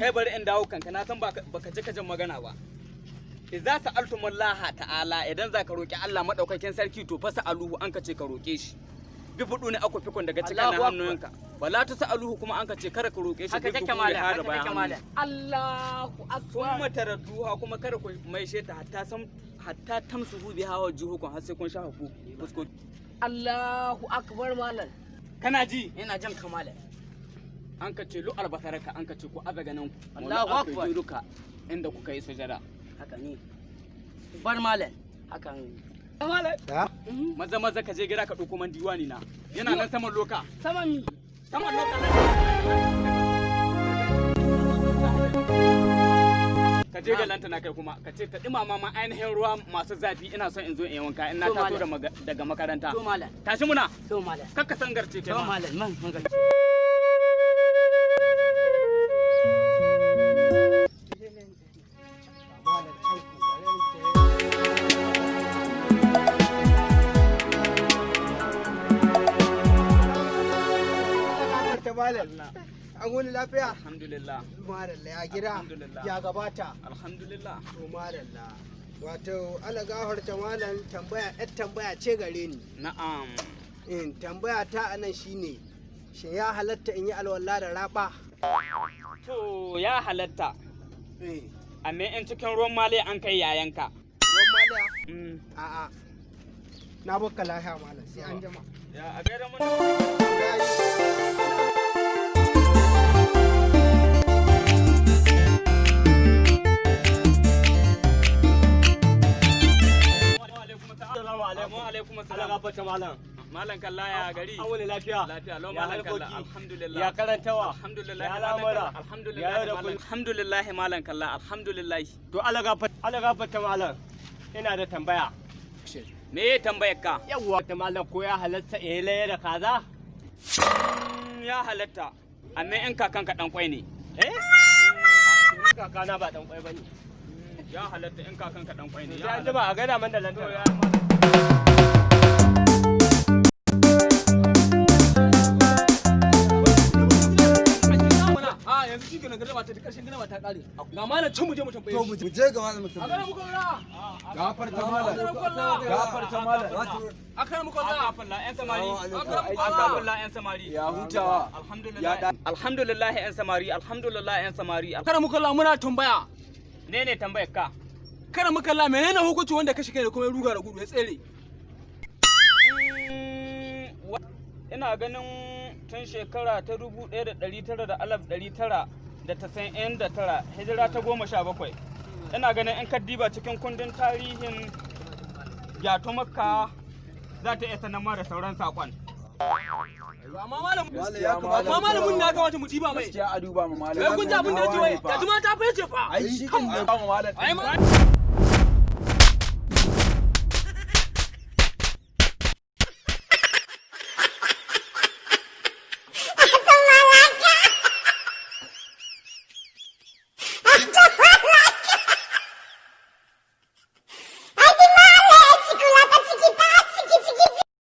kai bari in dawo kanka na san baka ji kajin magana ba. Idza sa'altumullaha ta'ala idan za ka roki Allah madaukakin sarki to fa sa'aluhu an ka ce ka roke shi. Bi fudu ne akwai fikon daga cikin hannunka. Wala ta sa'aluhu kuma an ka ce kada ka roke shi. Haka kake mala. Allahu akbar. Kuma taradduha kuma kada ku maishe ta hatta tamsuhu biha wa juhukum har sai kun sha haku fusko. Allahu akbar malam. Kana ji? Ina jan kamala. An ka ce lu albasaraka an ka ce ku azaga nan ku. Allahu akbar. Duka inda kuka yi sujada. Haka ne. Bar malam. Hakan. Malam. Maza ka je gida ka dauko man diwani na. Yana nan saman loka. Saman mi. Saman loka. Ka je ga lantana kai kuma ka ce ta dimama ma ainihin ruwa masu zafi ina son in zo in yi wanka in na taso daga makaranta. To malam. Tashi muna. To malam. Kakka sangarce kai ma. To malam man garce. An wani lafiya? Alhamdulillah. Madalla ya gida? Ya gabata? Alhamdulillah. To madalla. Wato ala gafarta malam tambaya ce gare ni. Na'am. Tambaya ta anan shine shin ya halatta in yi alwala da raba? To ya halatta. Amma in cikin ruwan male an kai yayanka. Ruwan male? A'a. Na baka lafiya malam sai an jama. Ya a gaida mun. Malam kalla ya gari. An wani lafiya. Lafiya lau malam kalla. Alhamdulillah. Ya karantawa. Alhamdulillah. Ya lamura. Alhamdulillah. Alhamdulillah malam kalla. Alhamdulillah. To Allah gafarta malam. Ina da tambaya. Me ya tambayar ka? Yawwa ta malam ko ya halatta in laye da kaza? Ya halatta. Amma in kakan ka dan kwai ne. Kakana ba dan kwai bane. Ya halatta in kakan ka dan kwai ne. Ya jima a gaida man da lantana. Yanzu shi kenan gaba ta karshen gaba ta kare. Ga malam can mu je mu tambaye. To mu je ga malam mutum. Akara muku Allah. Gafarta malam. Gafarta malam. Akara muku Allah. Afalla yan samari. Akara muku Allah. Afalla yan samari. Ya hutawa. Alhamdulillah. Alhamdulillah yan samari. Alhamdulillah yan samari. Akara muku Allah muna tambaya. Ne tambayar ka? Kara muku Allah menene hukunci wanda ka shige da kuma ruga da gudu ya tsere? Ina ganin tun shekara ta 1999 hijira ta 17 ina ganin in ka diba cikin kundin tarihin yato makka za ta iya sanar da sauran sakon. Amma malamin na kamata mu diba mai. Gaskiya a duba mu malam. Kai kun ji abin da ya ji wai. Ya ji ma ta fice fa. Ai shi kin da ba mu malam.